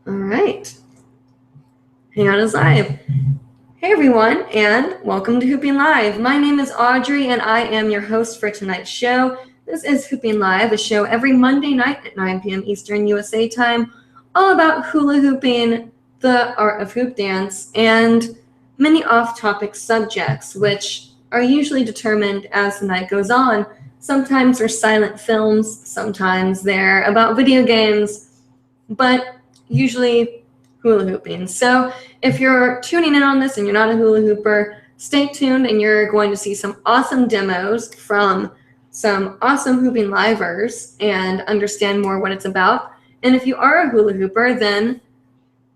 All right. Hang on is live. Hey everyone, and welcome to Hooping Live. My name is Audrey, and I am your host for tonight's show. This is Hooping Live, a show every Monday night at 9 p.m. Eastern USA time, all about hula hooping, the art of hoop dance, and many off-topic subjects, which are usually determined as the night goes on. Sometimes they're silent films, sometimes they're about video games, but usually hula hooping. So if you're tuning in on this and you're not a hula hooper, stay tuned and you're going to see some awesome demos from some awesome hooping livers and understand more what it's about. And if you are a hula hooper, then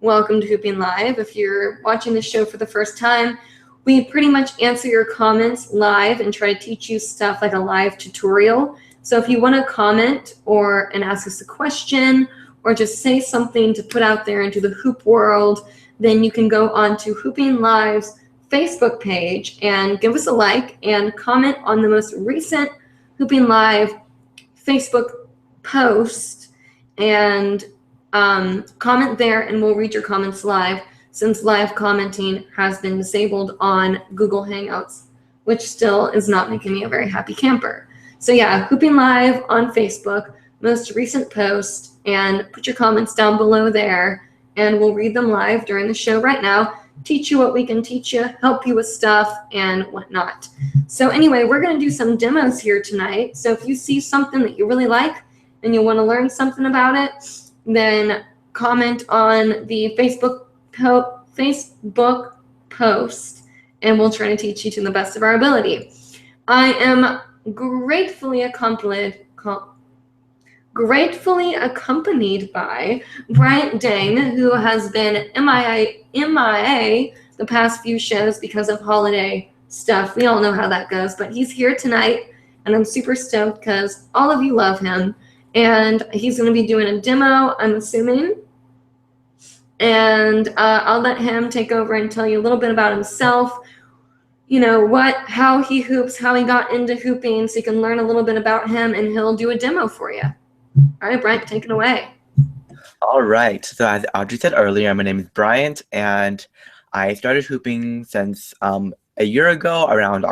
welcome to Hooping Live. If you're watching the show for the first time, we pretty much answer your comments live and try to teach you stuff like a live tutorial. So if you want to comment and ask us a question, or just say something to put out there into the hoop world, then you can go on to Hooping Live's Facebook page and give us a like and comment on the most recent Hooping Live Facebook post and comment there, and we'll read your comments live, since live commenting has been disabled on Google Hangouts, which still is not making me a very happy camper. So yeah, Hooping Live on Facebook, most recent post, and put your comments down below there, and we'll read them live during the show right now, teach you what we can teach you, help you with stuff, and whatnot. So anyway, we're going to do some demos here tonight. So if you see something that you really like and you want to learn something about it, then comment on the Facebook post, and we'll try to teach you to the best of our ability. I am gratefully accompanied by Bryant Dang, who has been MIA the past few shows because of holiday stuff. We all know how that goes, but he's here tonight, and I'm super stoked because all of you love him, and he's going to be doing a demo, I'm assuming, and I'll let him take over and tell you a little bit about himself, you know, how he hoops, how he got into hooping, so you can learn a little bit about him, and he'll do a demo for you. All right, Bryant, take it away. All right. So as Audrey said earlier, my name is Bryant, and I started hooping since a year ago, around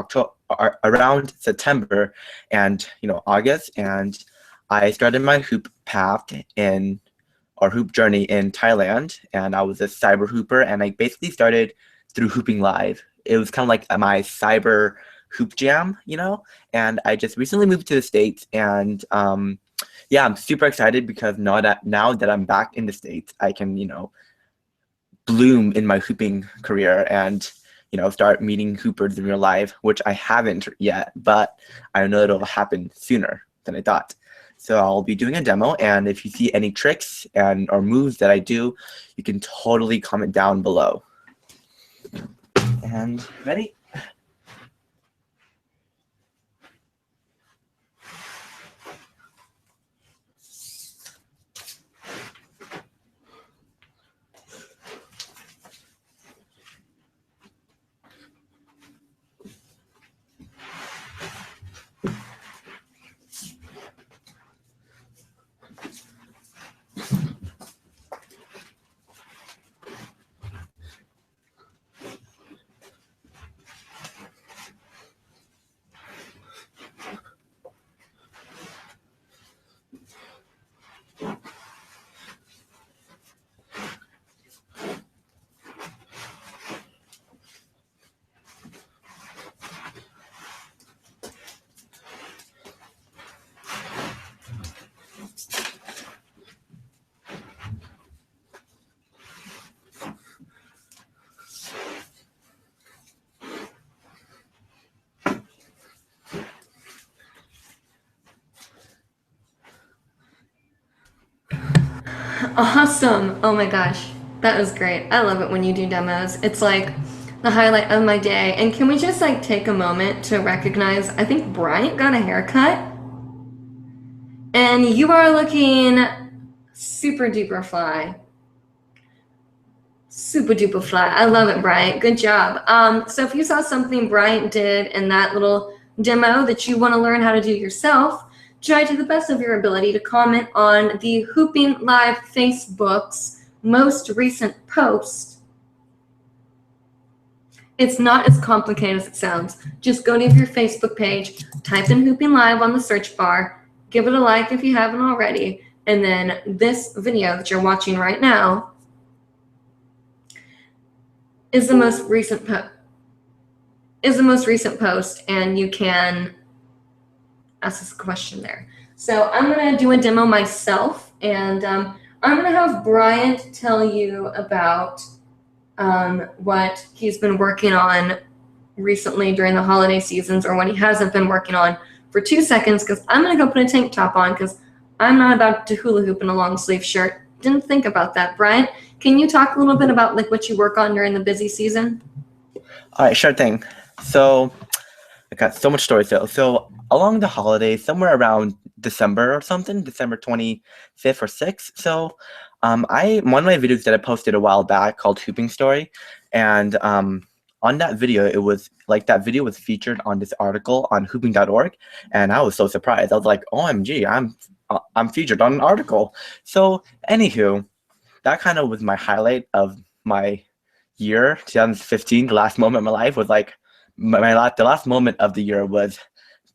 September and August, and I started my hoop path hoop journey in Thailand, and I was a cyber hooper, and I basically started through Hooping Live. It was kind of like my cyber hoop jam, and I just recently moved to the States, and yeah, I'm super excited because now that I'm back in the States, I can, bloom in my hooping career and, start meeting hoopers in real life, which I haven't yet, but I know it'll happen sooner than I thought. So I'll be doing a demo, and if you see any tricks or moves that I do, you can totally comment down below. And ready? Awesome. Oh my gosh, that was great. I love it when you do demos. It's like the highlight of my day. And can we just take a moment to recognize, I think Bryant got a haircut, and you are looking super duper fly. Super duper fly. I love it, Bryant. Good job. So if you saw something Bryant did in that little demo that you want to learn how to do yourself, try to the best of your ability to comment on the Hooping Live Facebook's most recent post, it's not as complicated as it sounds. Just go to your Facebook page, type in Hooping Live on the search bar, give it a like if you haven't already, and then this video that you're watching right now is the most recent post, and you can ask us a question there. So I'm going to do a demo myself, and I'm going to have Bryant tell you about what he's been working on recently during the holiday seasons, or what he hasn't been working on, for 2 seconds, because I'm going to go put a tank top on, because I'm not about to hula hoop in a long sleeve shirt. Didn't think about that. Bryant, can you talk a little bit about like what you work on during the busy season? All right, sure thing. So I got so much stories though. So along the holidays, somewhere around December or something, December 25th or 6th. So one of my videos that I posted a while back called Hooping Story, and on that video, it was like that video was featured on this article on hooping.org, and I was so surprised. I was like, OMG, I'm featured on an article. So anywho, that kind of was my highlight of my year, 2015. The last moment of my life was like the last moment of the year was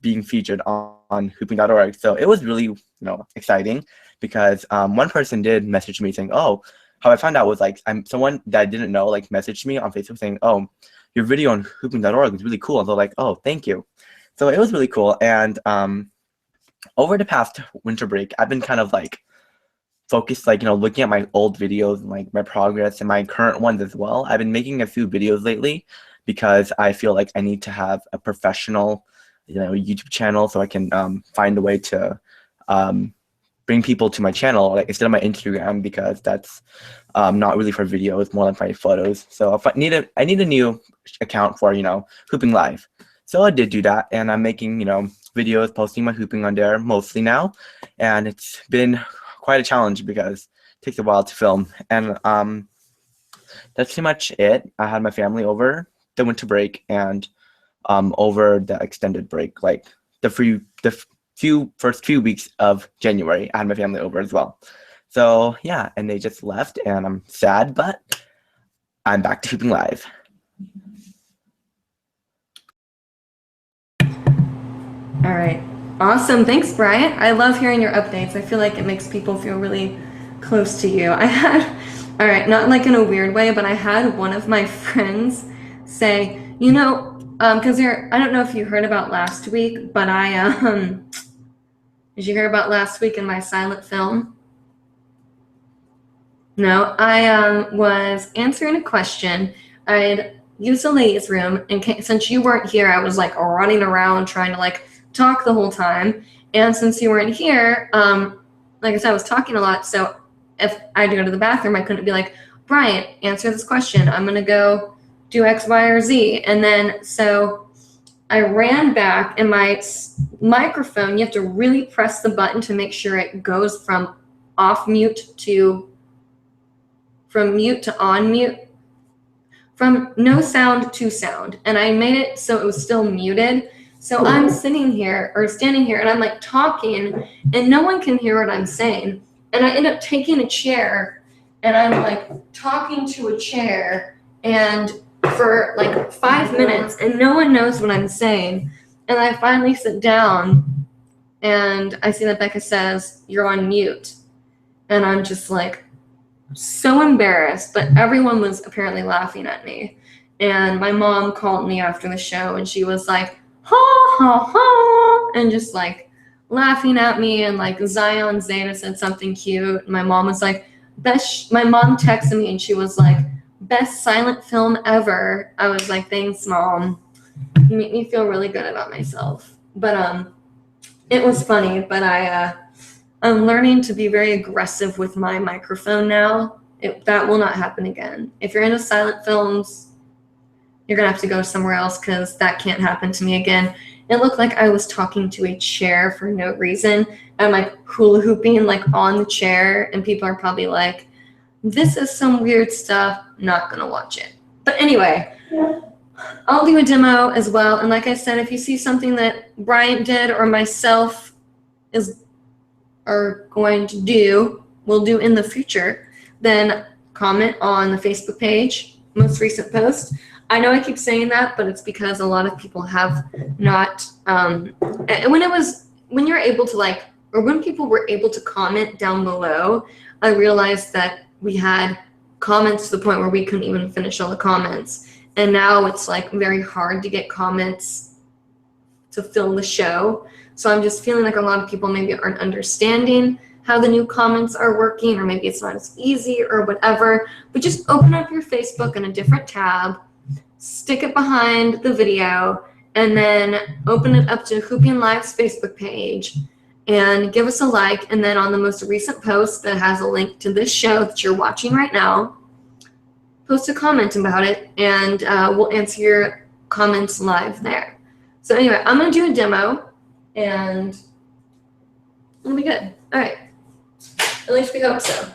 being featured on hooping.org. So it was really exciting, because one person did message me saying, oh, how I found out was like someone that I didn't know like messaged me on Facebook saying, oh, your video on hooping.org is really cool. And they're like, oh, thank you. So it was really cool. And over the past winter break, I've been kind of like focused, like, looking at my old videos and like my progress and my current ones as well. I've been making a few videos lately because I feel like I need to have a professional, YouTube channel, so I can find a way to bring people to my channel, like instead of my Instagram, because that's not really for videos, more like my photos. So if I need a new account for Hooping Live. So I did do that, and I'm making videos, posting my hooping on there mostly now, and it's been quite a challenge because it takes a while to film. And that's pretty much it. I had my family over the winter break, and over the extended break, like the first few weeks of January, I had my family over as well. So yeah, and they just left, and I'm sad, but I'm back to Hooping Live. All right. Awesome. Thanks, Bryant. I love hearing your updates. I feel like it makes people feel really close to you. All right, not like in a weird way, but I had one of my friends say, because I don't know if you heard about last week, but did you hear about last week in my silent film? No, I was answering a question. I'd used the ladies' room, and since you weren't here, I was like running around trying to like talk the whole time. And since you weren't here, like I said, I was talking a lot. So if I had to go to the bathroom, I couldn't be like, Bryant, answer this question. I'm going to go do X, Y, or Z. And then so I ran back, and my microphone, you have to really press the button to make sure it goes from mute to on mute, from no sound to sound. And I made it so it was still muted. So I'm standing here, and I'm like talking, and no one can hear what I'm saying. And I end up taking a chair, and I'm like talking to a chair, and for like 5 minutes, and no one knows what I'm saying. And I finally sit down, and I see that Becca says, "You're on mute." And I'm just like so embarrassed, but everyone was apparently laughing at me. And my mom called me after the show, and she was like, ha ha ha, and just like laughing at me. And like Zion Zeta said something cute. My mom was like, my mom texted me, and she was like, best silent film ever. I was like, thanks, Mom. You make me feel really good about myself. But it was funny. But I'm learning to be very aggressive with my microphone now. That will not happen again. If you're into silent films, you're gonna have to go somewhere else, because that can't happen to me again. It looked like I was talking to a chair for no reason. I'm like hula hooping like on the chair, and people are probably like, this is some weird stuff, not gonna watch it. But anyway, I'll do a demo as well. And like I said, if you see something that Bryant did or myself are going to do, will do in the future, then comment on the Facebook page, most recent post. I know I keep saying that, but it's because a lot of people have not. When you're able to like, or when people were able to comment down below, I realized that we had comments to the point where we couldn't even finish all the comments. And now it's like very hard to get comments to fill the show. So I'm just feeling like a lot of people maybe aren't understanding how the new comments are working, or maybe it's not as easy or whatever. But just open up your Facebook in a different tab, stick it behind the video, and then open it up to Hooping Live's Facebook page and give us a like. And then on the most recent post that has a link to this show that you're watching right now, post a comment about it, and we'll answer your comments live there. So anyway, I'm going to do a demo, and it'll be good. All right. At least we hope so.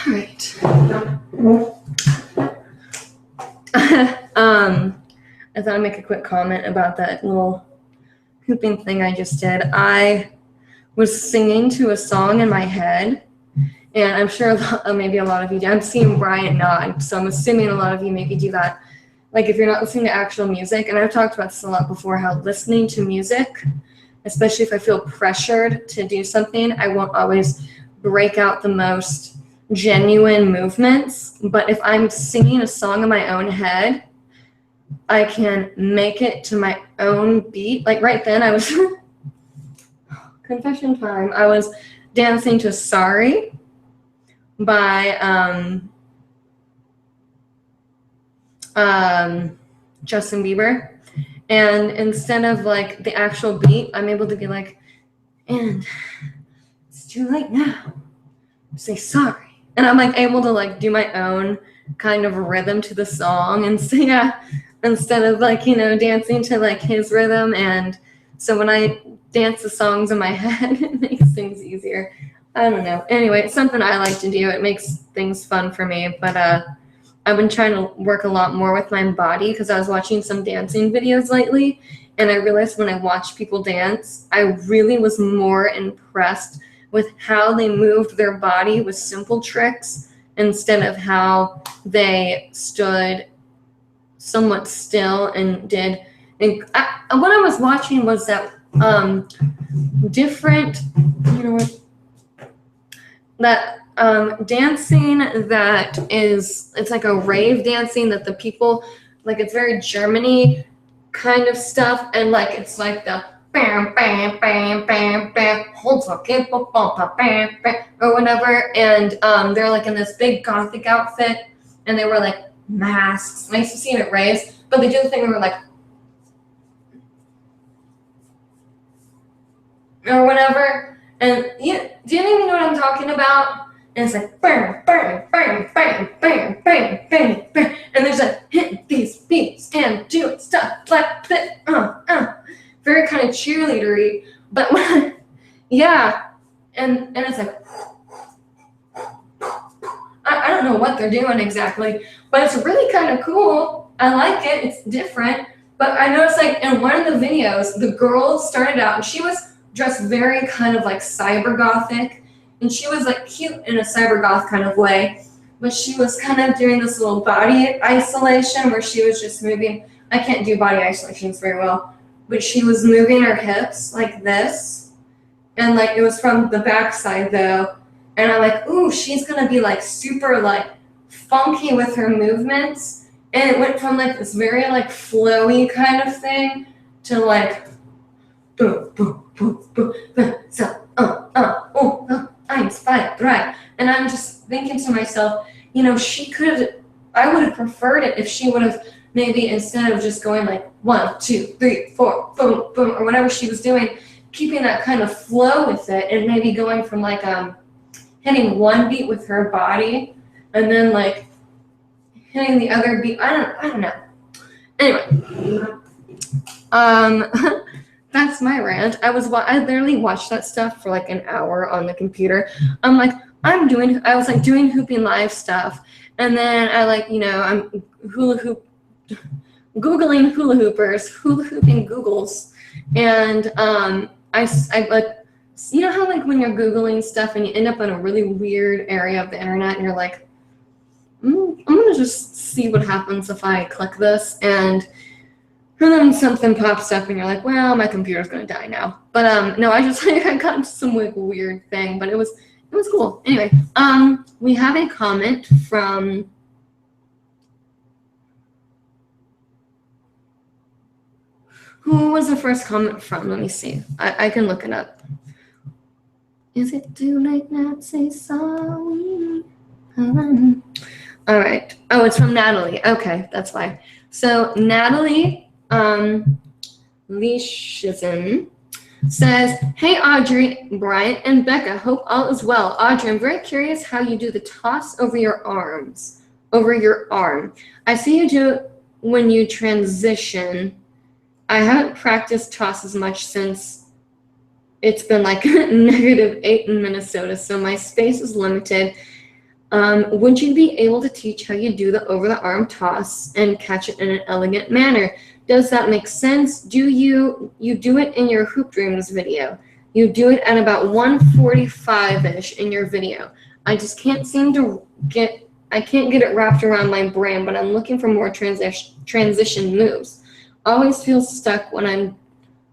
All right. I thought I'd make a quick comment about that little hooping thing I just did. I was singing to a song in my head, and I'm sure maybe a lot of you do. I'm seeing Brian nod, so I'm assuming a lot of you maybe do that. Like if you're not listening to actual music, and I've talked about this a lot before, how listening to music, especially if I feel pressured to do something, I won't always break out the most genuine movements. But if I'm singing a song in my own head, I can make it to my own beat. Like right then I was, confession time, I was dancing to Sorry by Justin Bieber. And instead of like the actual beat, I'm able to be like, and it's too late now, say sorry. And I'm like able to like do my own kind of rhythm to the song. And so yeah, instead of like, you know, dancing to like his rhythm. And so when I dance the songs in my head, it makes things easier. I don't know. Anyway, it's something I like to do. It makes things fun for me. But I've been trying to work a lot more with my body because I was watching some dancing videos lately. And I realized when I watched people dance, I really was more impressed with how they moved their body with simple tricks instead of how they stood somewhat still and did. And what I was watching was that different, you know what, that dancing that is, it's like a rave dancing that the people, like it's very Germany kind of stuff, and like it's like the bam bam bam bam bam or whatever, and they're like in this big gothic outfit and they were like masks. And I used to see them at raves, but they do the thing where we're like, or whatever. And do you even know what I'm talking about? And it's like bang, bang, bang, bang, bang, bang, bang, bang. And there's a hit these beats and doing stuff like that. Very kind of cheerleadery. But when, yeah. And it's like, I don't know what they're doing exactly, but it's really kind of cool. I like it. It's different. But I noticed like in one of the videos, the girl started out and she was dressed very kind of like cyber gothic, and she was like cute in a cyber goth kind of way, but she was kind of doing this little body isolation where she was just moving. I can't do body isolations very well, but she was moving her hips like this, and like it was from the backside though, and I'm like, ooh, she's gonna be like super like funky with her movements, and it went from like this very like flowy kind of thing to like boom, boom, boom, boom, boom. So, I'm inspired, right? And I'm just thinking to myself, you know, I would have preferred it if she would have maybe instead of just going like 1, 2, 3, 4, boom, boom, or whatever she was doing, keeping that kind of flow with it, and maybe going from like hitting one beat with her body, and then like hitting the other beat. I don't know. Anyway, that's my rant. I literally watched that stuff for like an hour on the computer. I was like doing hoopingLIVE stuff, and then I like, you know, I'm Googling hula hoopers, hula hooping Googles, and I like, you know how like when you're Googling stuff and you end up in a really weird area of the internet and you're like, I'm gonna just see what happens if I click this, and then something pops up and you're like, well, my computer's gonna die now. But no, I just like I got into some like weird thing, but it was cool. Anyway, we have a comment from who was the first comment from? Let me see. I can look it up. Is it too late now to say sorry? All right. Oh, it's from Natalie. Okay, that's why. So Natalie Leishison says, hey Audrey, Bryant, and Becca, hope all is well. Audrey, I'm very curious how you do the toss over your arm. I see you do it when you transition. I haven't practiced toss as much since it's been like -8 in Minnesota, so my space is limited. Would you be able to teach how you do the over the arm toss and catch it in an elegant manner? Does that make sense? Do you do it in your Hoop Dreams video? You do it at about 1:45-ish in your video. I just can't seem to get it wrapped around my brain, but I'm looking for more transition moves. Always feel stuck when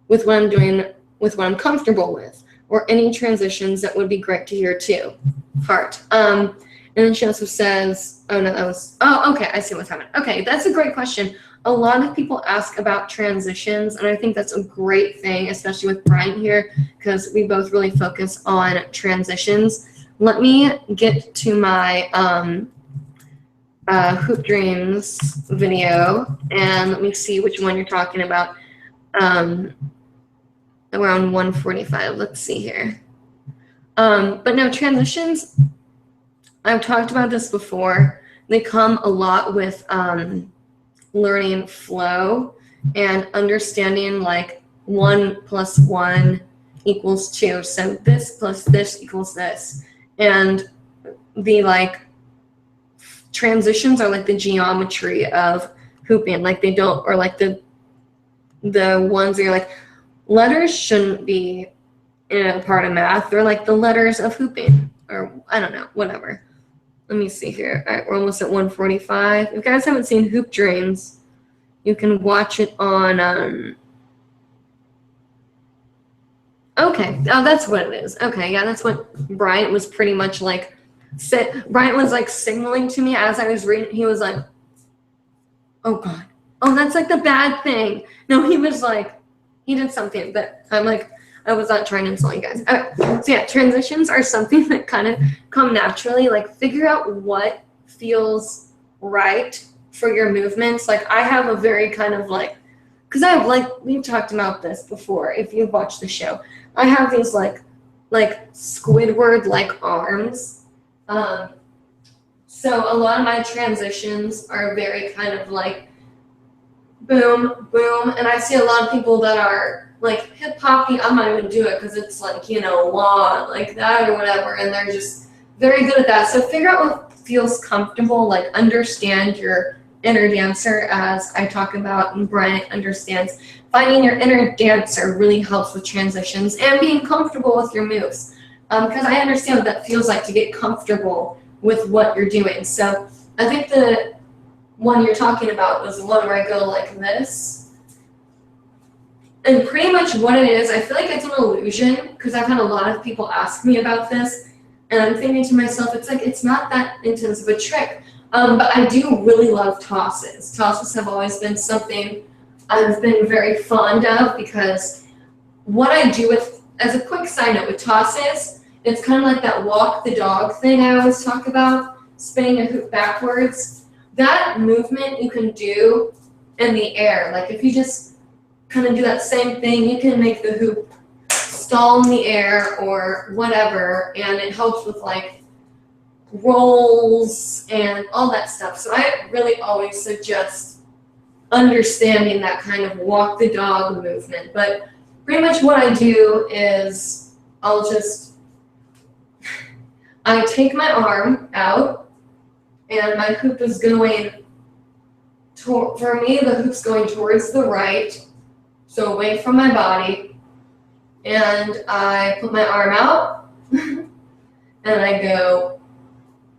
with what I'm comfortable with, or any transitions that would be great to hear too. Heart. And then she also says, okay, I see what's happening. Okay, that's a great question. A lot of people ask about transitions, and I think that's a great thing, especially with Brian here, because we both really focus on transitions. Let me get to my Hoop Dreams video, and let me see which one you're talking about. Around 1:45. Let's see here. But no, transitions, I've talked about this before. They come a lot with learning flow and understanding like 1 + 1 = 2. So this plus this equals this. And the like transitions are like the geometry of hooping. Like they don't, or like the ones where you're like, letters shouldn't be in a part of math. They're like the letters of hooping, or I don't know, whatever. Let me see here. All right, we're almost at 1:45. If you guys haven't seen Hoop Dreams, you can watch it on, okay, oh, that's what it is. Okay, yeah, that's what Bryant was pretty much like, Bryant was like signaling to me as I was reading. He was like, oh God, oh, that's like the bad thing. No, he was like, he did something, but I'm like, I was not trying to insult you guys. Okay. So yeah, transitions are something that kind of come naturally. Like figure out what feels right for your movements. Like I have a very kind of like, because I have like, we've talked about this before if you've watched the show. I have these like Squidward-like arms. So a lot of my transitions are very kind of like boom, boom. And I see a lot of people that are like hip hoppy. I'm not even do it because it's like, you know, wah, like that or whatever. And they're just very good at that. So figure out what feels comfortable, like understand your inner dancer, as I talk about and Brian understands. Finding your inner dancer really helps with transitions and being comfortable with your moves. Because I understand what that feels like to get comfortable with what you're doing. So I think the one you're talking about was the one where I go like this. And pretty much what it is, I feel like it's an illusion because I've had a lot of people ask me about this. And I'm thinking to myself, it's like, it's not that intense of a trick. But I do really love tosses. Tosses have always been something I've been very fond of because what I do with, as a quick side note with tosses, it's kind of like that walk the dog thing I always talk about, spinning a hoop backwards. That movement you can do in the air. Like if you just kind of do that same thing, you can make the hoop stall in the air or whatever, and it helps with like rolls and all that stuff. So I really always suggest understanding that kind of walk the dog movement. But pretty much what I do is I take my arm out and my hoop is going, for me the hoop's going towards the right, so away from my body, and I put my arm out and I go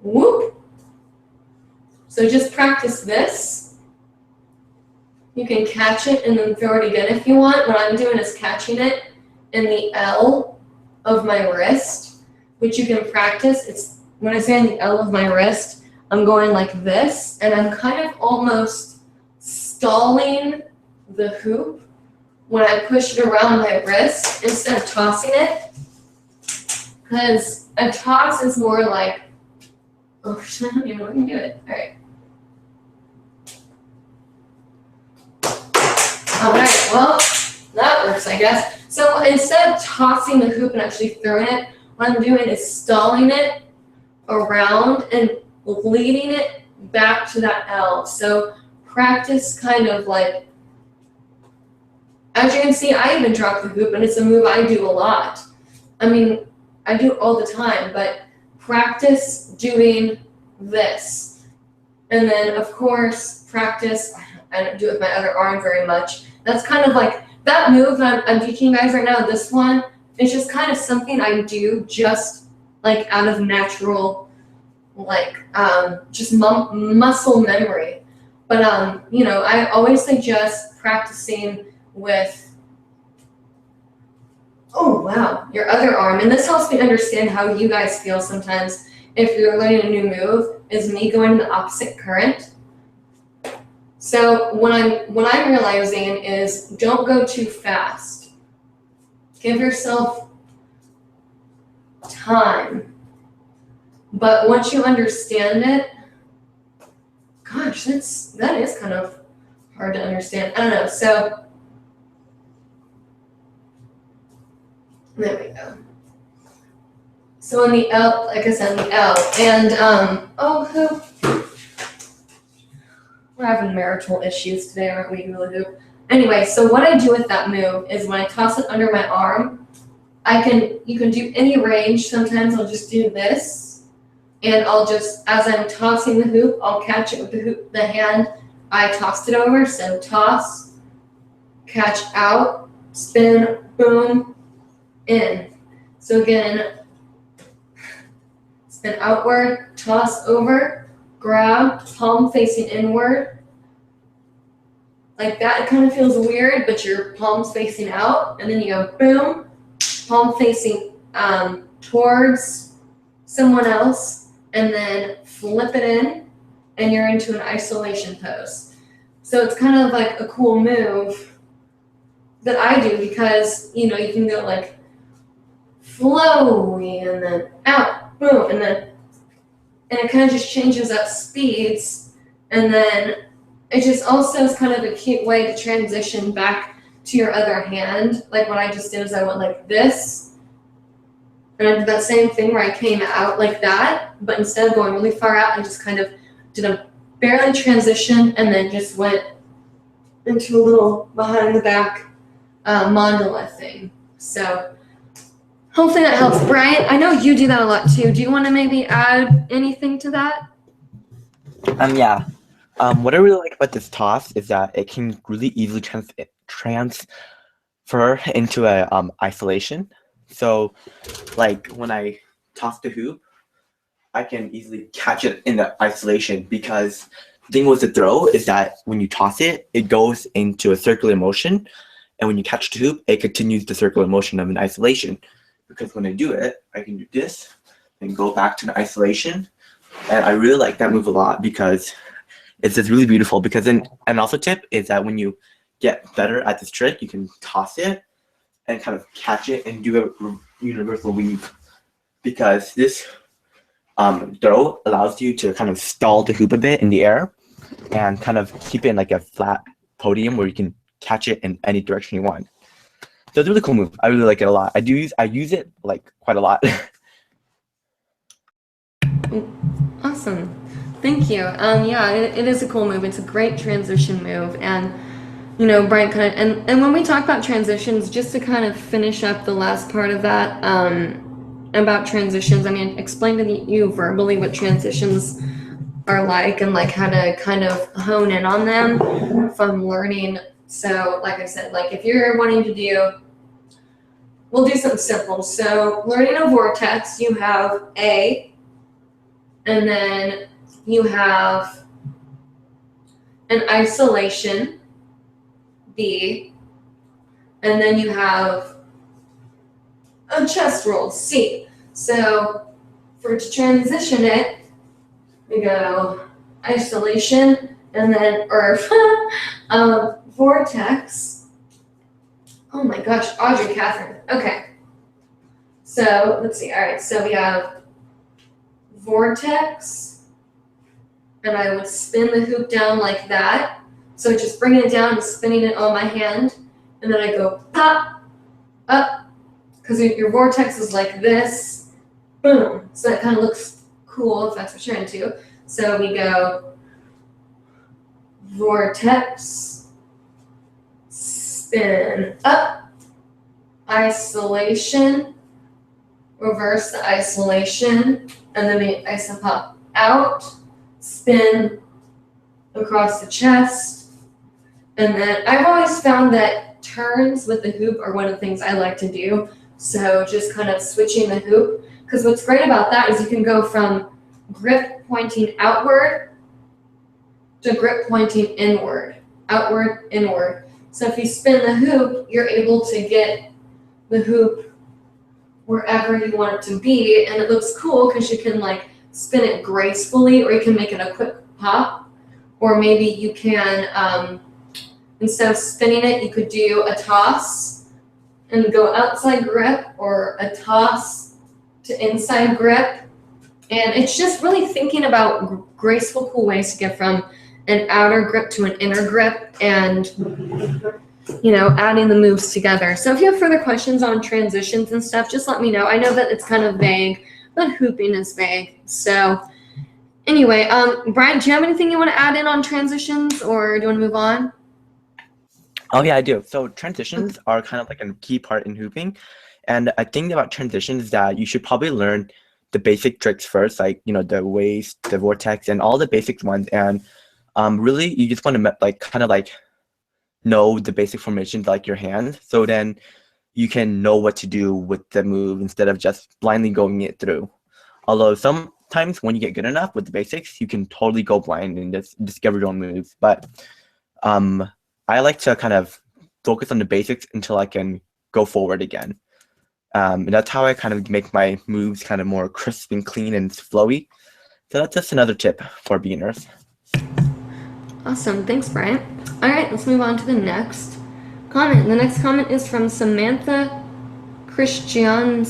whoop. So just practice this. You can catch it and then throw it again if you want. What I'm doing is catching it in the L of my wrist, which you can practice. It's when I say in the L of my wrist, I'm going like this, and I'm kind of almost stalling the hoop when I push it around my wrist instead of tossing it. Because a toss is more like, oh, I don't even know if I can do it. All right, well, that works, I guess. So instead of tossing the hoop and actually throwing it, what I'm doing is stalling it around and leading it back to that L. So practice kind of like, as you can see, I even drop the hoop, and it's a move I do a lot. I mean, I do it all the time, but practice doing this. And then, of course, practice, I don't do it with my other arm very much. That's kind of like, that move that I'm teaching you guys right now, this one, it's just kind of something I do just like out of natural, like just muscle memory. But, you know, I always suggest practicing with, oh wow, your other arm. And this helps me understand how you guys feel sometimes if you're learning a new move, is me going in the opposite current. So what I'm realizing is don't go too fast. Give yourself time. But once you understand it, gosh, that is kind of hard to understand. I don't know. So there we go. So in the L, like I said, in the L, and we're having marital issues today, aren't we, hula hoop? Anyway, so what I do with that move is when I toss it under my arm, you can do any range. Sometimes I'll just do this, and I'll just, as I'm tossing the hoop, I'll catch it with the hand I tossed it over. So toss, catch out, spin, boom, in. So again, spin outward, toss over, grab, palm facing inward. Like that, it kind of feels weird, but your palm's facing out, and then you go boom, palm facing towards someone else, and then flip it in, and you're into an isolation pose. So it's kind of like a cool move that I do because, you know, you can go like flowy and then out, boom, and it kind of just changes up speeds And then it just also is kind of a cute way to transition back to your other hand. Like what I just did is I went like this, and I did that same thing where I came out like that, but instead of going really far out, I just kind of did a barely transition and then just went into a little behind the back mandala thing. So hopefully that helps. Brian, I know you do that a lot too. Do you want to maybe add anything to that? Yeah. What I really like about this toss is that it can really easily transfer into a isolation. So, like when I toss the hoop, I can easily catch it in the isolation, because the thing with the throw is that when you toss it, it goes into a circular motion, and when you catch the hoop, it continues the circular motion of an isolation. Because when I do it, I can do this and go back to the isolation, and I really like that move a lot because it's just really beautiful. Because then, and also tip is that when you get better at this trick, you can toss it and kind of catch it and do a universal weave, because this throw allows you to kind of stall the hoop a bit in the air and kind of keep it in like a flat podium where you can catch it in any direction you want. So it's a really cool move. I really like it a lot. I use it like quite a lot. Awesome. Thank you. Yeah, it is a cool move. It's a great transition move. And, you know, Brian kind of, and when we talk about transitions, just to kind of finish up the last part of that, about transitions, I mean, explain to you verbally what transitions are like and like how to kind of hone in on them from learning. So like I said, like if you're wanting to do, we'll do something simple. So learning a vortex, you have A, and then you have an isolation, B, and then you have a chest roll, C. So to transition it, we go isolation and then, or vortex. Oh my gosh, Audrey Catherine. Okay. So let's see. All right. So we have vortex, and I would spin the hoop down like that. So just bringing it down and spinning it on my hand, and then I go pop, up, because your vortex is like this, boom. So that kind of looks cool if that's what you're into. So we go vortex, spin up, isolation, reverse the isolation, and then we isopop out, spin across the chest. And then I've always found that turns with the hoop are one of the things I like to do. So just kind of switching the hoop, because what's great about that is you can go from grip pointing outward to grip pointing inward, outward, inward. So if you spin the hoop, you're able to get the hoop wherever you want it to be, and it looks cool because you can like spin it gracefully, or you can make it a quick pop, or maybe you can, instead of spinning it, you could do a toss and go outside grip, or a toss to inside grip. And it's just really thinking about graceful, cool ways to get from an outer grip to an inner grip, and you know, adding the moves together. So if you have further questions on transitions and stuff, just let me know. I know that it's kind of vague, but hooping is vague. So anyway, Brian, do you have anything you want to add in on transitions, or do you want to move on? Oh yeah, I do. So transitions are kind of like a key part in hooping. And I think about transitions is that you should probably learn the basic tricks first, like, you know, the waist, the vortex, and all the basic ones. And really, you just want to like kind of like know the basic formations like your hand. So then you can know what to do with the move instead of just blindly going it through. Although sometimes when you get good enough with the basics, you can totally go blind and just discover your own moves. But I like to kind of focus on the basics until I can go forward again. And that's how I kind of make my moves kind of more crisp and clean and flowy. So that's just another tip for beginners. Awesome. Thanks, Brian. All right, let's move on to the next comment. The next comment is from Samantha Christiansen.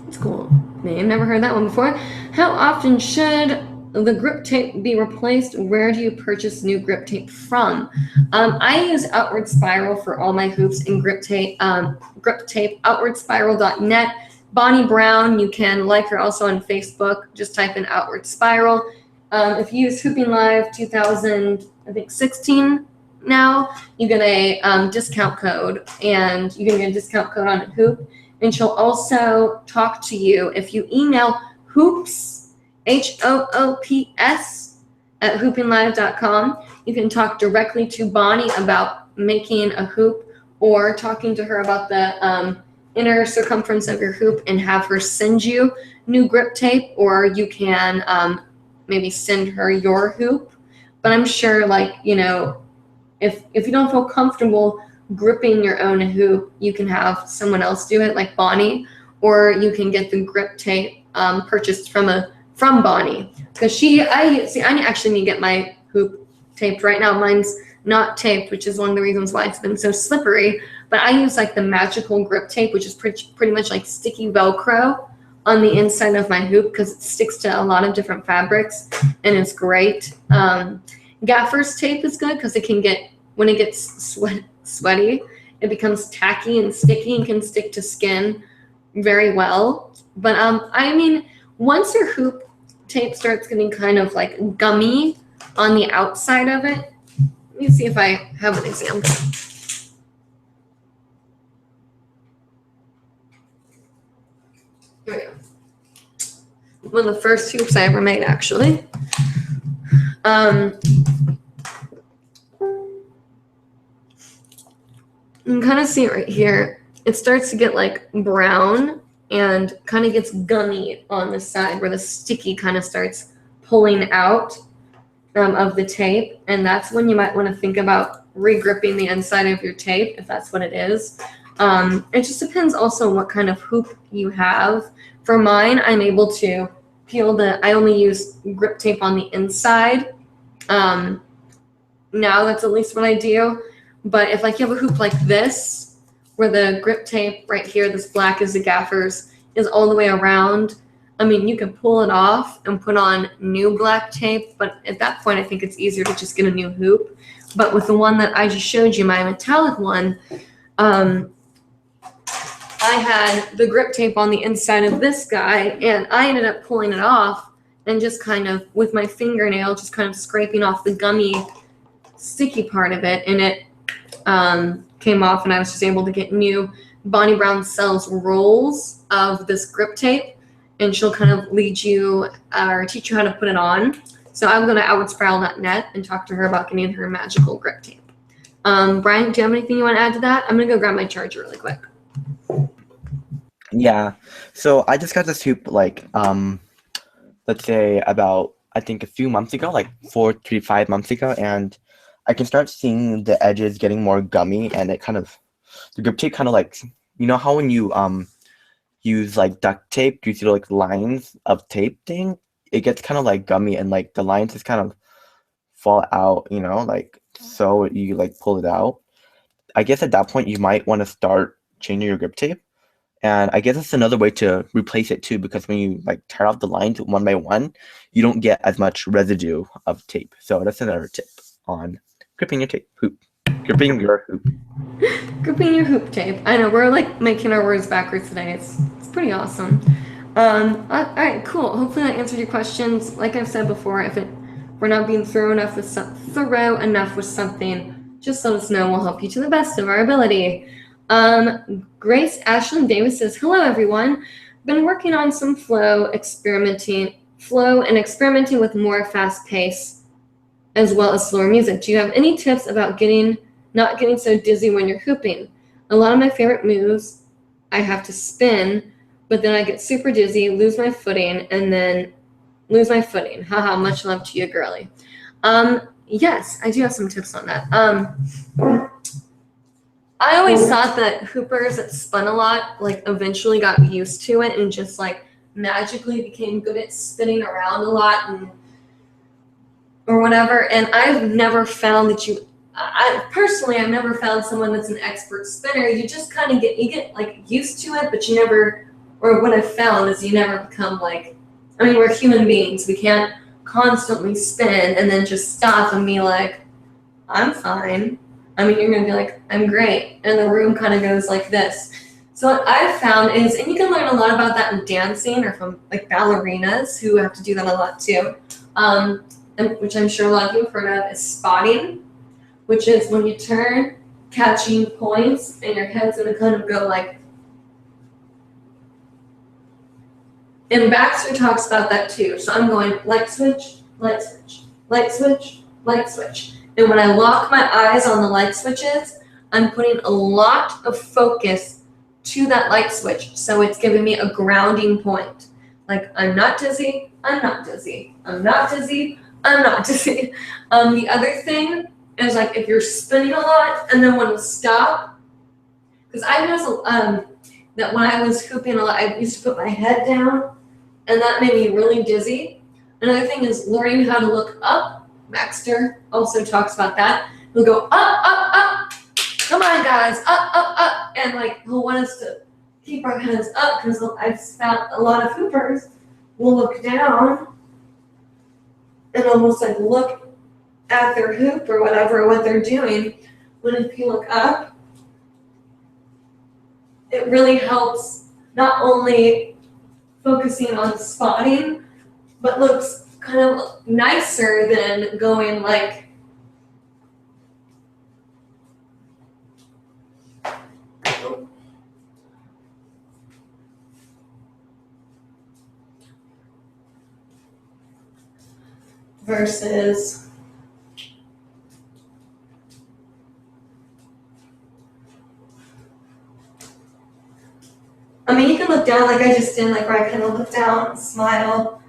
That's a cool name. Never heard that one before. How often should the grip tape be replaced? Where do you purchase new grip tape from? I use Outward Spiral for all my hoops and grip tape, outwardspiral.net. Bonnie Brown, you can like her also on Facebook. Just type in Outward Spiral. If you use Hooping Live 2016 now, you get a discount code, and you can get a discount code on a hoop. And she'll also talk to you if you email hoops, HOOPS, at hoopinglive.com. You can talk directly to Bonnie about making a hoop, or talking to her about the inner circumference of your hoop and have her send you new grip tape, or you can maybe send her your hoop. But I'm sure, like, you know, if you don't feel comfortable gripping your own hoop, you can have someone else do it, like Bonnie, or you can get the grip tape purchased from Bonnie, because I actually need to get my hoop taped right now. Mine's not taped, which is one of the reasons why it's been so slippery. But I use like the magical grip tape, which is pretty much like sticky Velcro on the inside of my hoop, because it sticks to a lot of different fabrics, and it's great. Gaffer's tape is good because it can get, when it gets sweaty, it becomes tacky and sticky and can stick to skin very well. But I mean, once your hoop tape starts getting kind of like gummy on the outside of it, let me see if I have an example. Here we go. One of the first hoops I ever made, actually. You can kind of see it right here. It starts to get like brown and kind of gets gummy on the side where the sticky kind of starts pulling out of the tape. And that's when you might want to think about re-gripping the inside of your tape, if that's what it is. It just depends also on what kind of hoop you have. For mine, I'm able to I only use grip tape on the inside. Now that's at least what I do. But if like you have a hoop like this, where the grip tape right here, this black is the gaffers, is all the way around, I mean, you can pull it off and put on new black tape, but at that point, I think it's easier to just get a new hoop. But with the one that I just showed you, my metallic one, I had the grip tape on the inside of this guy, and I ended up pulling it off and just kind of, with my fingernail, just kind of scraping off the gummy, sticky part of it, and it came off, and I was just able to get new. Bonnie Brown sells rolls of this grip tape, and she'll kind of lead you or teach you how to put it on. So I will go to outwardspiral.net and talk to her about getting her magical grip tape. Brian, do you have anything you want to add to that? I'm going to go grab my charger really quick. Yeah, so I just got this hoop like let's say about, I think, a few months ago, like 4 to 5 months ago, and I can start seeing the edges getting more gummy, and it kind of, the grip tape kind of like, you know how when you use like duct tape, you see like lines of tape thing, it gets kind of like gummy, and like the lines just kind of fall out, you know, like, so you like pull it out. I guess at that point you might want to start changing your grip tape. And I guess it's another way to replace it too, because when you like tear off the lines one by one, you don't get as much residue of tape. So that's another tip on gripping your hoop. Gripping your hoop. Gripping your hoop tape. I know, we're like making our words backwards today. It's pretty awesome. All right, cool. Hopefully that answered your questions. Like I've said before, if we're not being thorough enough with something, just let us know. We'll help you to the best of our ability. Grace Ashlyn Davis says, hello everyone. Been working on some flow and experimenting with more fast pace as well as slower music. Do you have any tips about not getting so dizzy when you're hooping? A lot of my favorite moves, I have to spin, but then I get super dizzy, lose my footing. Haha, much love to you, girly. Yes, I do have some tips on that. I always thought that hoopers that spun a lot, like, eventually got used to it and just, like, magically became good at spinning around a lot or whatever. And I've never found that I've never found someone that's an expert spinner. You just kind of get like used to it, but or what I've found is you never become like, I mean, we're human beings. We can't constantly spin and then just stop and be like, I'm fine. I mean, you're gonna be like, I'm great. And the room kind of goes like this. So what I've found is, and you can learn a lot about that in dancing or from like ballerinas who have to do that a lot too, and which I'm sure a lot of you have heard of, is spotting, which is when you turn, catching points, and your head's gonna kind of go like. And Baxter talks about that too. So I'm going light switch, light switch, light switch, light switch. And when I lock my eyes on the light switches, I'm putting a lot of focus to that light switch. So it's giving me a grounding point. Like, I'm not dizzy, I'm not dizzy, I'm not dizzy, I'm not dizzy. The other thing is, like, if you're spinning a lot and then when you stop, because I noticed that when I was hooping a lot, I used to put my head down, and that made me really dizzy. Another thing is learning how to look up. Baxter also talks about that. He'll go up, up, up. Come on, guys, up, up, up. And like, he'll want us to keep our heads up, because I've found a lot of hoopers will look down and almost like look at their hoop or whatever, what they're doing. When if you look up, it really helps not only focusing on spotting, but looks kind of nicer than going like versus I mean, you can look down like I just did, like where I kind of look down, smile,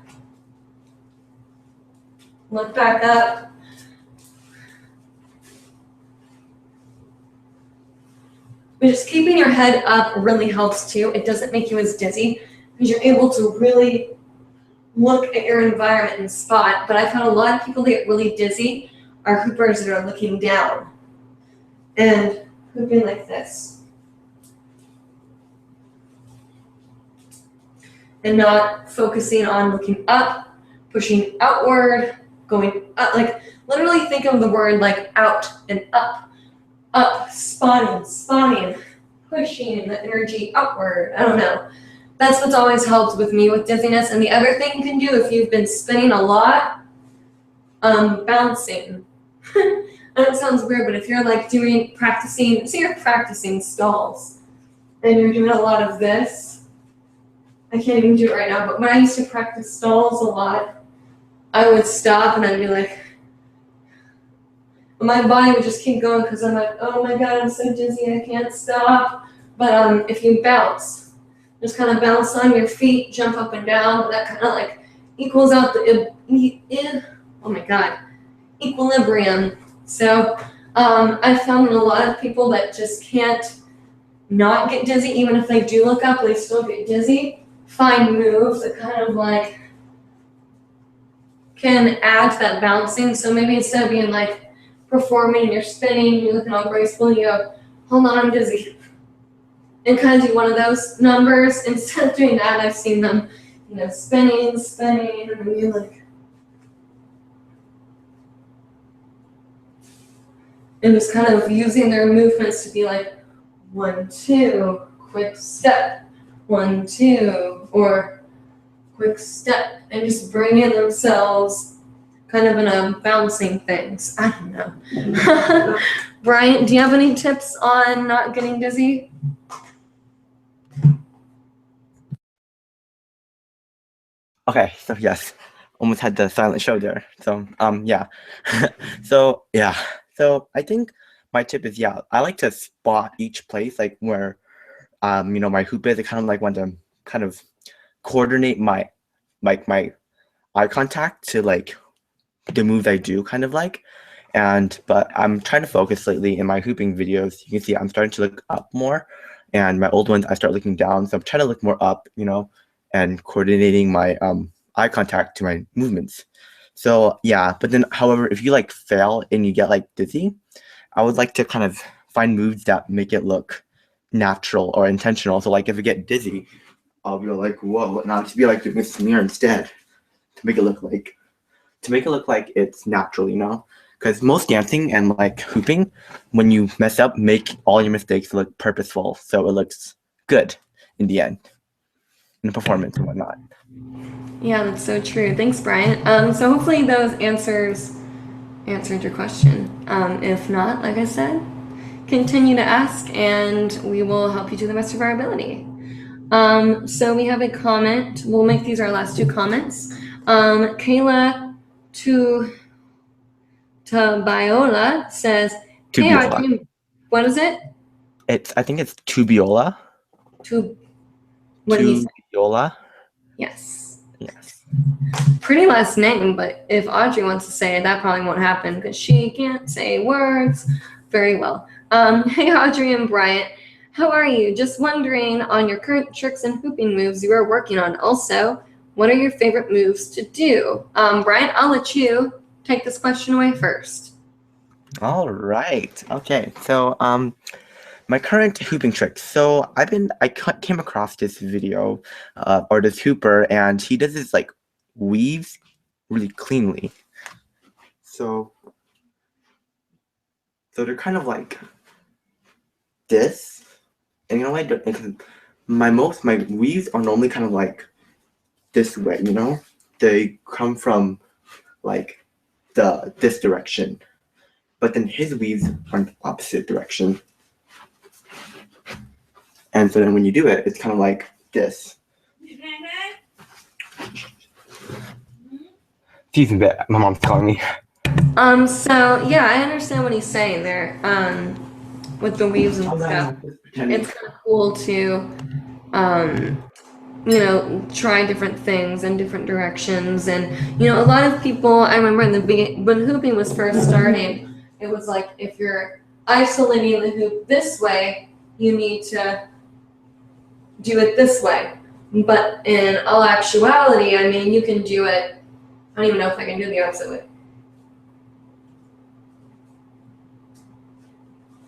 look back up. But just keeping your head up really helps too. It doesn't make you as dizzy because you're able to really look at your environment and spot. But I've had a lot of people that get really dizzy are hoopers that are looking down and hooping like this. And not focusing on looking up, pushing outward, going up. Like, literally think of the word like out and up, spotting, pushing the energy upward. I don't know. That's what's always helped with me with dizziness. And the other thing you can do if you've been spinning a lot, bouncing. I know it sounds weird, but if you're like practicing, say you're practicing stalls and you're doing a lot of this, I can't even do it right now, but when I used to practice stalls a lot, I would stop and I'd be like, my body would just keep going because I'm like, oh my God, I'm so dizzy, I can't stop. But if you bounce, just kind of bounce on your feet, jump up and down, that kind of like equals out the, oh my God, equilibrium. So I found that a lot of people that just can't not get dizzy, even if they do look up, they still get dizzy. Find moves that kind of like can add to that bouncing. So maybe instead of being like performing and you're spinning, you're looking all graceful, and you go, hold on, I'm dizzy. And kind of do one of those numbers. Instead of doing that, I've seen them, spinning, and then you like, and just kind of using their movements to be like 1, 2, quick step, 1, 2, or quick step, and just bringing themselves kind of in a bouncing things. I don't know. Brian, do you have any tips on not getting dizzy? Okay, so yes, almost had the silent show there. So yeah, so I think my tip is, I like to spot each place, like where my hoop is. I kind of like want to kind of coordinate my eye contact to like the moves I do, kind of like. But I'm trying to focus lately in my hooping videos. You can see I'm starting to look up more, and my old ones I start looking down. So I'm trying to look more up, and coordinating my eye contact to my movements. So yeah, but then however, if you like fail and you get like dizzy, I would like to kind of find moves that make it look natural or intentional. So like if you get dizzy, I'll be like, whoa, now to be like doing a smear instead to make it look like to make it look like it's natural, you know? Because most dancing and like hooping, when you mess up, make all your mistakes look purposeful, so it looks good in the end, in the performance and whatnot. Yeah, that's so true. Thanks, Bryant. So hopefully those answers answered your question. If not, like I said, continue to ask and we will help you to the best of our ability. So we have a comment. We'll make these our last 2 comments. Kayla to Biola says, "Hey, Tubiola. Audrey, what is it? I think it's tubiola. What did he say? Tubiola. Yes. Yes. Pretty last name, but if Audrey wants to say it, that probably won't happen because she can't say words very well. Hey, Audrey and Bryant, how are you? Just wondering on your current tricks and hooping moves you are working on. Also, what are your favorite moves to do? Bryant, I'll let you take this question away first. All right. Okay. So, my current hooping trick. So I came across this video, or this hooper, and he does this like weaves really cleanly. So they're kind of like this, and you know what? My weaves are normally kind of like this way. You know, they come from like this direction, but then his weaves are in the opposite direction. And so then when you do it, it's kind of like this. Excuse me, my mom's calling me. So yeah, I understand what he's saying there. With the weaves and stuff. It's kind of cool to you know, try different things in different directions. And, you know, a lot of people, I remember in the beginning, when hooping was first starting, it was like, if you're isolating the hoop this way, you need to do it this way. But in all actuality, I mean, you can do it, I don't even know if I can do the opposite way.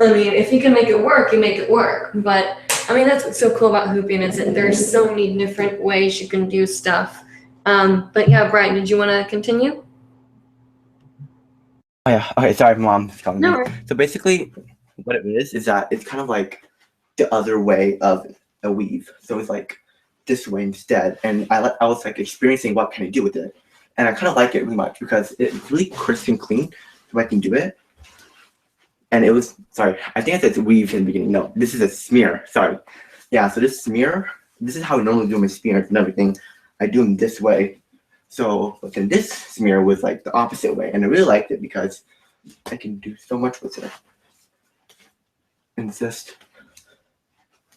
I mean, if you can make it work, you make it work. But I mean, that's what's so cool about hooping is that there's so many different ways you can do stuff. But yeah, Brian, did you want to continue? Oh yeah. Okay. Sorry, mom's calling me. No. So basically, what it is that it's kind of like the other way of a weave. So it's like this way instead. And I was like experiencing what can I do with it, and I kind of like it really much because it's really crisp and clean. So I can do it. And it was, sorry, I think I said weave in the beginning. No, this is a smear. Sorry. Yeah, so this smear, this is how I normally do my smears and everything. I do them this way. So, but then this smear was like the opposite way. And I really liked it because I can do so much with it. And it's just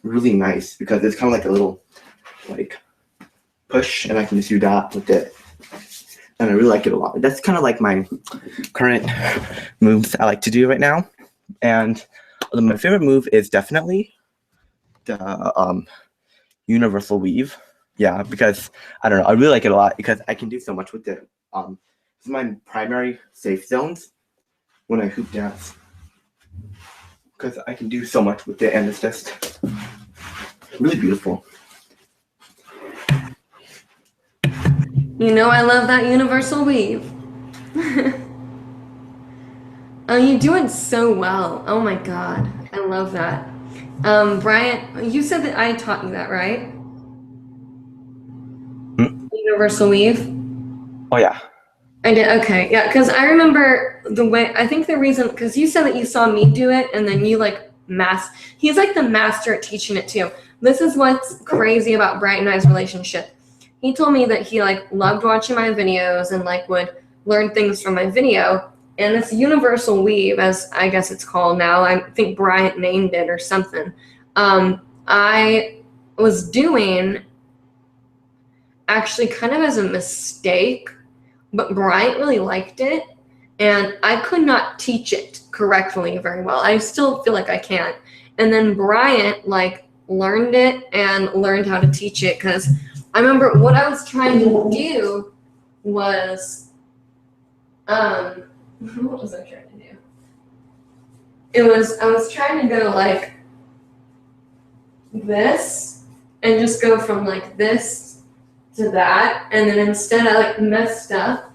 really nice because it's kind of like a little like push, and I can just do that with it. And I really like it a lot. That's kind of like my current moves I like to do right now. And my favorite move is definitely the universal weave. Yeah, because I don't know, I really like it a lot because I can do so much with it. This is my primary safe zones when I hoop dance because I can do so much with it, and it's just really beautiful. You know, I love that universal weave. Oh, you do it so well. Oh my God. I love that. Bryant, you said that I taught you that, right? Universal weave? Oh yeah. I did. Okay. Yeah. Because I remember the way, I think the reason, because you said that you saw me do it and then you like he's like the master at teaching it too. This is what's crazy about Bryant and I's relationship. He told me that he like loved watching my videos and like would learn things from my video. And this universal weave, as I guess it's called now, I think Bryant named it or something. I was doing actually kind of as a mistake, but Bryant really liked it, and I could not teach it correctly very well. I still feel like I can't. And then Bryant like learned it and learned how to teach it, because I remember what I was trying to do was, what was I trying to do? I was trying to go like this and just go from like this to that, and then instead I like messed up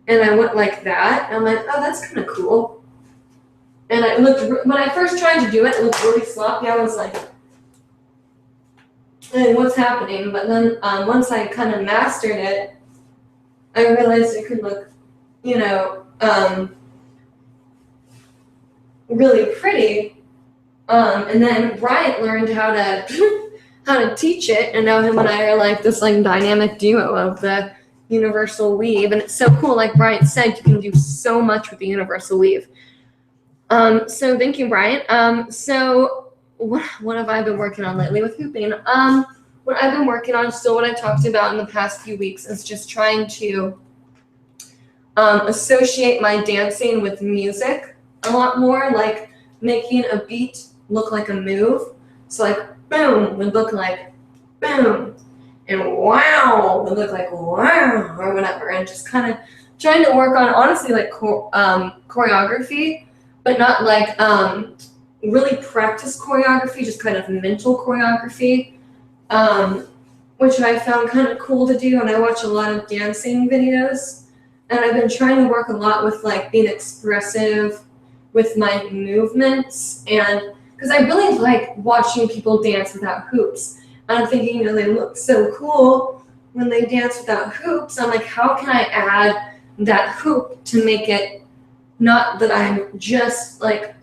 and I went like that. And I'm like, oh, that's kind of cool. And it looked, when I first tried to do it, it looked really sloppy. I was like, hey, what's happening? But then once I kind of mastered it, I realized it could look, you know, really pretty. And then Bryant learned how to how to teach it, and now him and I are like this like dynamic duo of the universal weave, and it's so cool. Like Bryant said, you can do so much with the universal weave. So thank you, Bryant. So what have I been working on lately with hooping? What I've been working on, still what I talked about in the past few weeks, is just trying to associate my dancing with music a lot more, like making a beat look like a move. So like boom would look like boom, and wow would look like wow, or whatever, and just kind of trying to work on honestly like choreography, but not like really practice choreography, just kind of mental choreography, which I found kind of cool to do. And I watch a lot of dancing videos, and I've been trying to work a lot with like being expressive with my movements, and because I really like watching people dance without hoops. And I'm thinking, you know, they look so cool when they dance without hoops. I'm like, how can I add that hoop to make it not that I'm just like,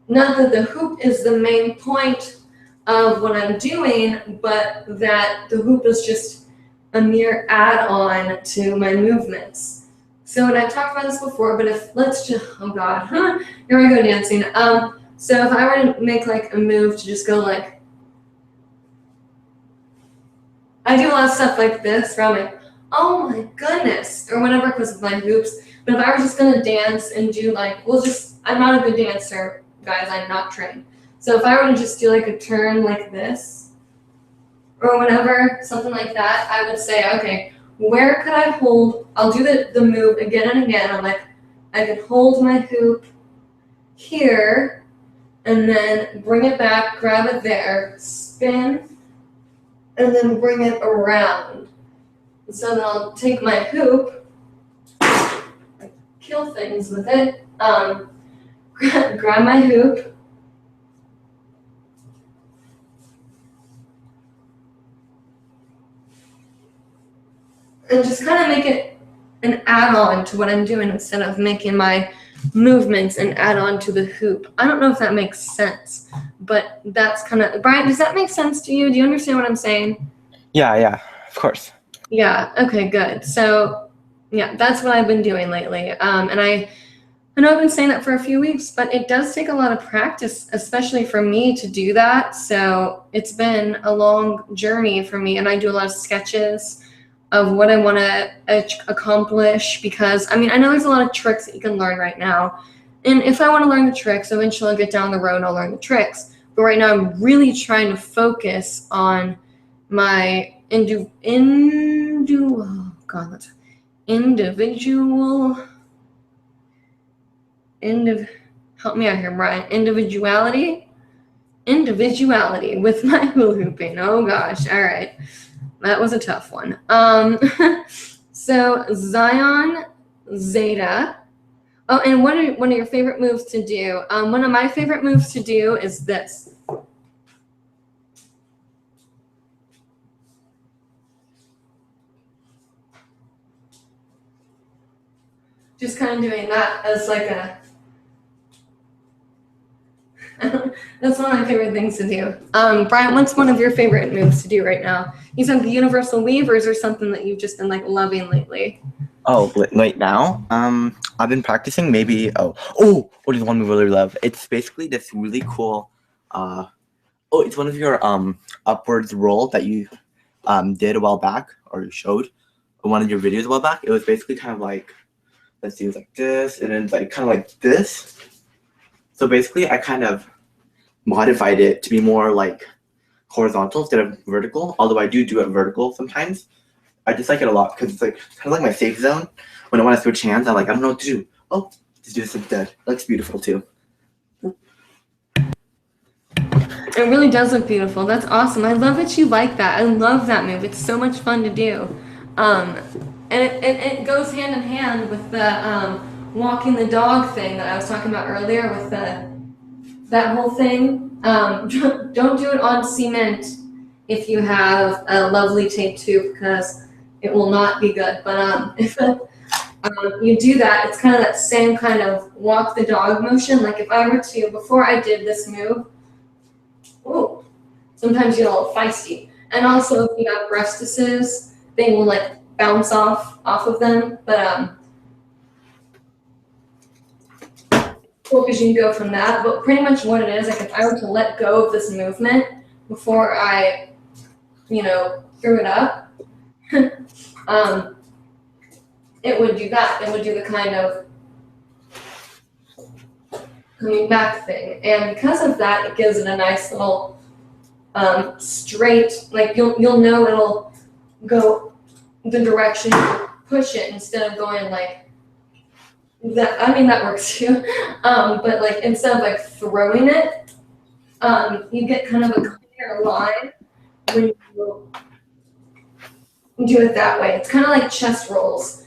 not that the hoop is the main point of what I'm doing, but that the hoop is just a mere add-on to my movements. So, and I've talked about this before, but if, let's just, oh God, here we go dancing. So if I were to make like a move to just go like, I do a lot of stuff like this where I'm like, oh my goodness, or whatever, because of my hoops. But if I were just gonna dance and do like, well, just, I'm not a good dancer, guys, I'm not trained. So if I were to just do like a turn like this, or whatever, something like that, I would say, okay, where could I hold, I'll do the move again and again. I'm like, I could hold my hoop here, and then bring it back, grab it there, spin, and then bring it around. So then I'll take my hoop, kill things with it, grab my hoop, and just kind of make it an add-on to what I'm doing instead of making my movements and add on to the hoop. I don't know if that makes sense, but that's kind of, Brian, does that make sense to you? Do you understand what I'm saying? Yeah, of course. Yeah, okay, good. So yeah, that's what I've been doing lately. And I know I've been saying that for a few weeks, but it does take a lot of practice, especially for me to do that. So it's been a long journey for me, and I do a lot of sketches of what I want to accomplish, because I mean, I know there's a lot of tricks that you can learn right now, and if I want to learn the tricks, eventually I'll get down the road and I'll learn the tricks. But right now I'm really trying to focus on my individual help me out here, Brian. Individuality with my hula hooping. Oh gosh, all right. That was a tough one. So Zion Zeta. Oh, and what are one of your favorite moves to do? One of my favorite moves to do is this. Just kind of doing that as like a, that's one of my favorite things to do. Brian, what's one of your favorite moves to do right now? You said the universal weave, or is there something that you've just been like loving lately? Oh, right now, I've been practicing maybe, what is one move I really love? It's basically this really cool, it's one of your upwards roll that you did a while back, or you showed in one of your videos a while back. It was basically kind of like, let's see, it was like this, and then like kind of like this. So basically, I kind of modified it to be more like horizontal instead of vertical, although I do it vertical sometimes. I just like it a lot because it's like kind of like my safe zone. When I want to switch hands, I'm like, I don't know what to do. Oh, just do this instead. It looks beautiful too. It really does look beautiful. That's awesome. I love that you like that. I love that move. It's so much fun to do. and it goes hand in hand with the walking the dog thing that I was talking about earlier with that whole thing. Don't do it on cement if you have a lovely tape tube, because it will not be good. But if you do that, it's kind of that same kind of walk the dog motion. Like if I were to, before I did this move, ooh, sometimes you get a little feisty. And also if you have breastises, they will like bounce off of them. But cool, because you can go from that. But pretty much what it is, like if I were to let go of this movement before I, threw it up, it would do that. It would do the kind of coming back thing. And because of that, it gives it a nice little straight, like you'll know it'll go the direction you push it instead of going like that. I mean, that works too. But like instead of like throwing it, you get kind of a clear line when you do it that way. It's kind of like chest rolls.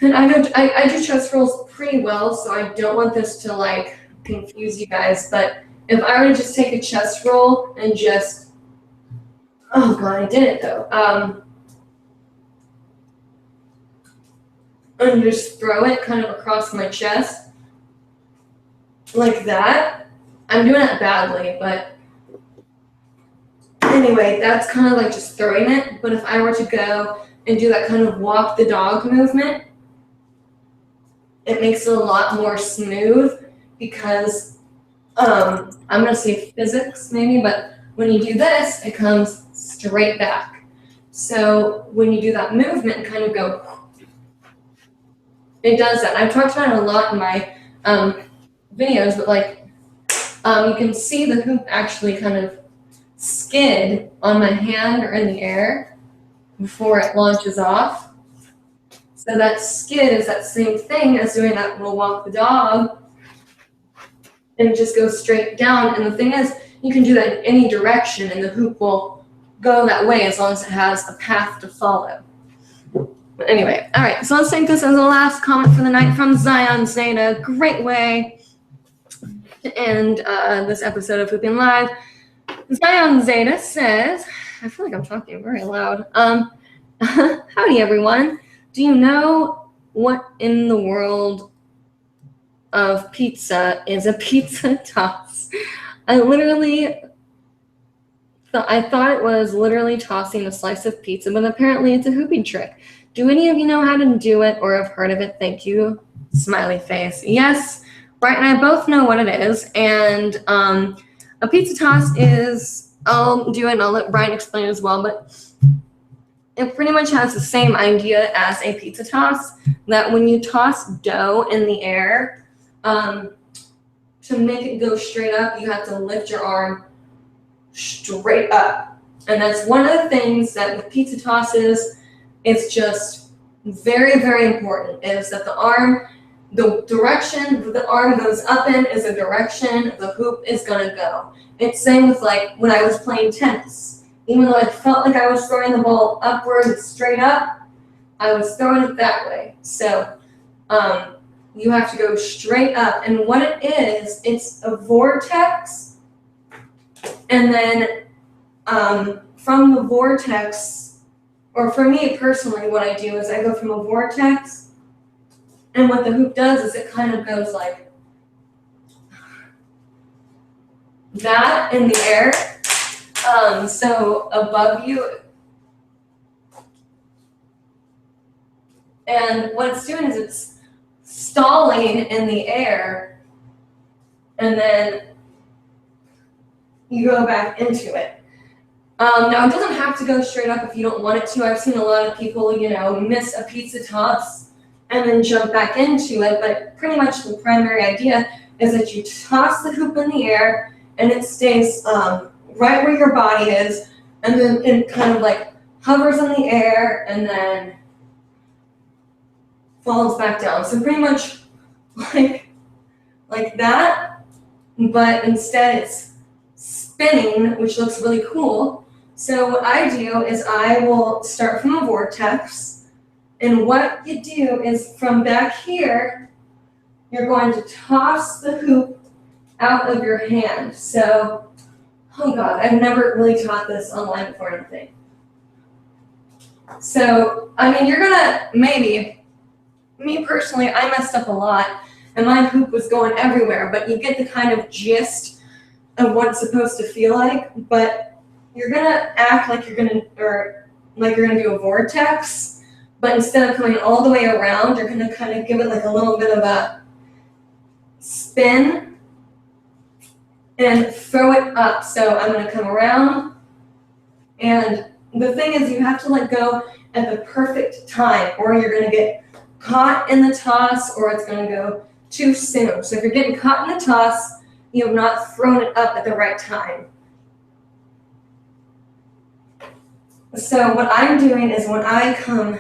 And I do chest rolls pretty well, so I don't want this to like confuse you guys. But if I were to just take a chest roll and just, oh god, I did it though. And just throw it kind of across my chest like that. I'm doing it badly, but anyway, that's kind of like just throwing it. But if I were to go and do that kind of walk the dog movement, it makes it a lot more smooth because I'm gonna say physics maybe, but when you do this, it comes straight back. So when you do that movement and kind of go, it does that. I've talked about it a lot in my videos, but like you can see the hoop actually kind of skid on my hand or in the air before it launches off. So that skid is that same thing as doing that little walk the dog, and it just goes straight down. And the thing is, you can do that in any direction and the hoop will go that way as long as it has a path to follow. But anyway, all right, so let's take this as the last comment for the night from Zion Zeta. Great way to end this episode of Hooping Live. Zion Zeta says, I feel like I'm talking very loud. Howdy, everyone. Do you know what in the world of pizza is a pizza toss? I thought it was literally tossing a slice of pizza, but apparently it's a hooping trick. Do any of you know how to do it or have heard of it? Thank you. Smiley face. Yes, Brian and I both know what it is. And a pizza toss is, I'll do it and I'll let Brian explain as well, but it pretty much has the same idea as a pizza toss, that when you toss dough in the air, to make it go straight up, you have to lift your arm straight up. And that's one of the things that with pizza tosses, it's just very, very important, is that the direction the arm goes up in is the direction the hoop is gonna go. It's same with like when I was playing tennis. Even though I felt like I was throwing the ball upward and straight up, I was throwing it that way. So you have to go straight up. And what it is, it's a vortex. And then from the vortex, or for me personally, what I do is I go from a vortex, and what the hoop does is it kind of goes like that in the air. So above you, and what it's doing is it's stalling in the air, and then you go back into it. Now, it doesn't have to go straight up if you don't want it to. I've seen a lot of people, miss a pizza toss and then jump back into it, but pretty much the primary idea is that you toss the hoop in the air and it stays right where your body is, and then it kind of like hovers in the air and then falls back down. So pretty much like that, but instead it's spinning, which looks really cool. So what I do is I will start from a vortex, And what you do is from back here, you're going to toss the hoop out of your hand. So, oh God, I've never really taught this online before, I don't think. So, I mean, you're gonna, maybe, me personally, I messed up a lot, and my hoop was going everywhere, but you get the kind of gist of what it's supposed to feel like, but you're gonna act like you're gonna, or like you're gonna do a vortex, but instead of coming all the way around, you're gonna kind of give it like a little bit of a spin and throw it up. So I'm gonna come around, and the thing is you have to let go at the perfect time, or you're gonna get caught in the toss, or it's gonna go too soon. So if you're getting caught in the toss, you have not thrown it up at the right time. So what I'm doing is when I come,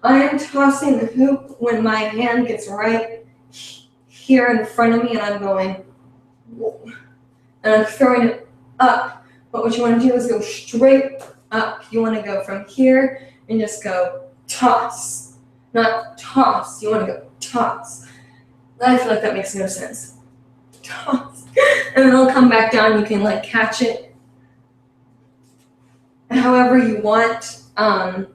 I am tossing the hoop when my hand gets right here in front of me, and I'm going, and I'm throwing it up. But what you want to do is go straight up. You want to go from here and just go toss, not toss. You want to go toss. I feel like that makes no sense. Toss. And then it'll come back down. You can like catch it however you want. God,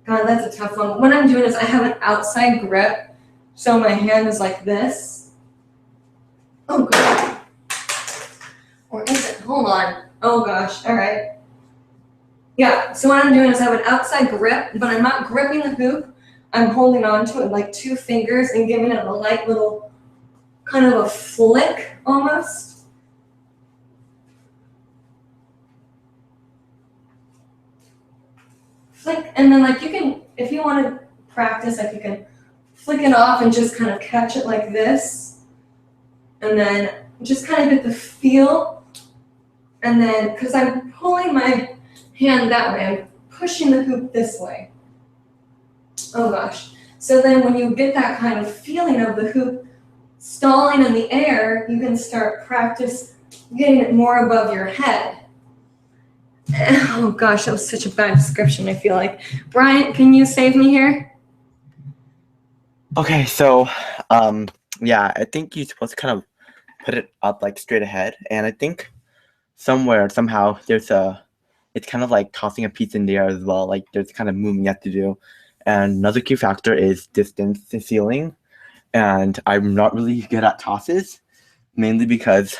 that's a tough one. What I'm doing is I have an outside grip, so my hand is like this. Oh God. Or is it? Hold on. Oh gosh. All right. Yeah. So what I'm doing is I have an outside grip, but I'm not gripping the hoop. I'm holding on to it with like 2 fingers and giving it a light little kind of a flick almost. Flick, and then like you can, if you want to practice, like you can flick it off and just kind of catch it like this, and then just kind of get the feel, and then because I'm pulling my hand that way, I'm pushing the hoop this way. Oh gosh. So then when you get that kind of feeling of the hoop stalling in the air, you can start practice getting it more above your head. Oh gosh, that was such a bad description, I feel like. Bryant, can you save me here? Okay, so yeah, I think you're supposed to kind of put it up like straight ahead, and I think somehow it's kind of like tossing a piece in the air as well, like there's kind of movement you have to do. And another key factor is distance to ceiling, and I'm not really good at tosses, mainly because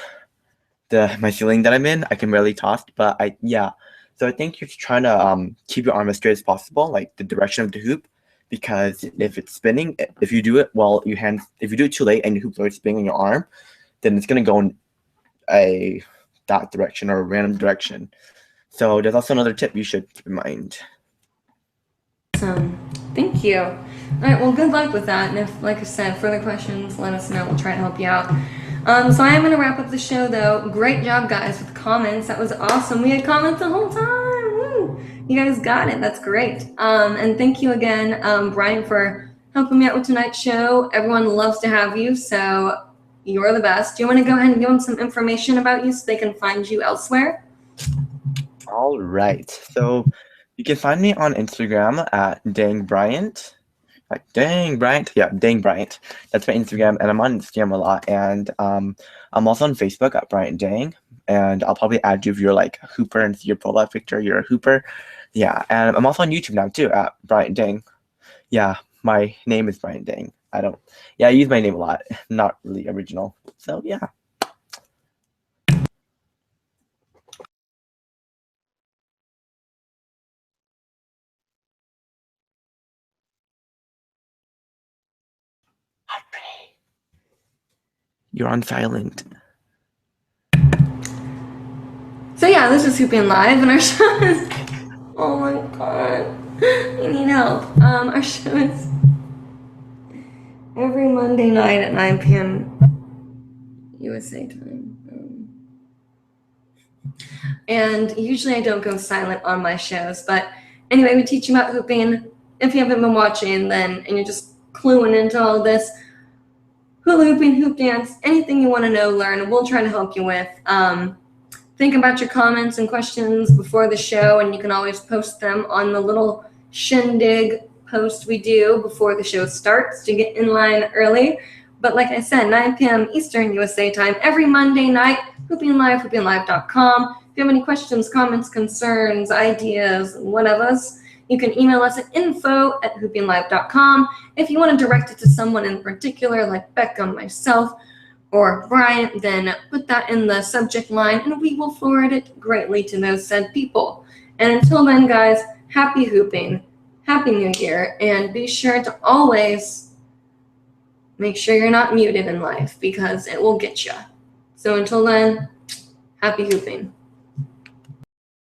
my ceiling that I'm in, I can barely toss, but so I think you're trying to keep your arm as straight as possible, like the direction of the hoop, because if it's spinning, if you do it if you do it too late and your hoop's already spinning on your arm, then it's gonna go in that direction or a random direction. So there's also another tip you should keep in mind. Awesome. Thank you. All right, well, good luck with that. And if, like I said, further questions, let us know. We'll try to help you out. So I am going to wrap up the show, though. Great job, guys, with the comments. That was awesome. We had comments the whole time. Woo! You guys got it. That's great. And thank you again, Brian, for helping me out with tonight's show. Everyone loves to have you, so you're the best. Do you want to go ahead and give them some information about you so they can find you elsewhere? All right. So you can find me on Instagram at dangbryant. Like Dang Bryant. Yeah, Dang Bryant. That's my Instagram, and I'm on Instagram a lot. And I'm also on Facebook at Bryant Dang. And I'll probably add you if you're like a hooper and see your profile picture, you're a hooper. Yeah, and I'm also on YouTube now too at Bryant Dang. Yeah, my name is Bryant Dang. I use my name a lot. Not really original. So yeah. You're on silent. So yeah, this is Hooping Live, and our show is, oh my God, I need help. Our show is every Monday night at 9 p.m. USA time. And usually I don't go silent on my shows, but anyway, we teach you about hooping. If you haven't been watching, and you're just cluing into all this, hula hooping, hoop dance, anything you want to know, learn, we'll try to help you with. Think about your comments and questions before the show, and you can always post them on the little shindig post we do before the show starts to get in line early. But like I said, 9 p.m. Eastern USA time every Monday night, hoopingLIVE, hoopinglive.com. If you have any questions, comments, concerns, ideas, whatever, you can email us at info@hoopinglive.com. If you want to direct it to someone in particular, like Becca, myself, or Brian, then put that in the subject line and we will forward it greatly to those said people. And until then, guys, happy hooping, happy new year, and be sure to always make sure you're not muted in life because it will get you. So until then, happy hooping.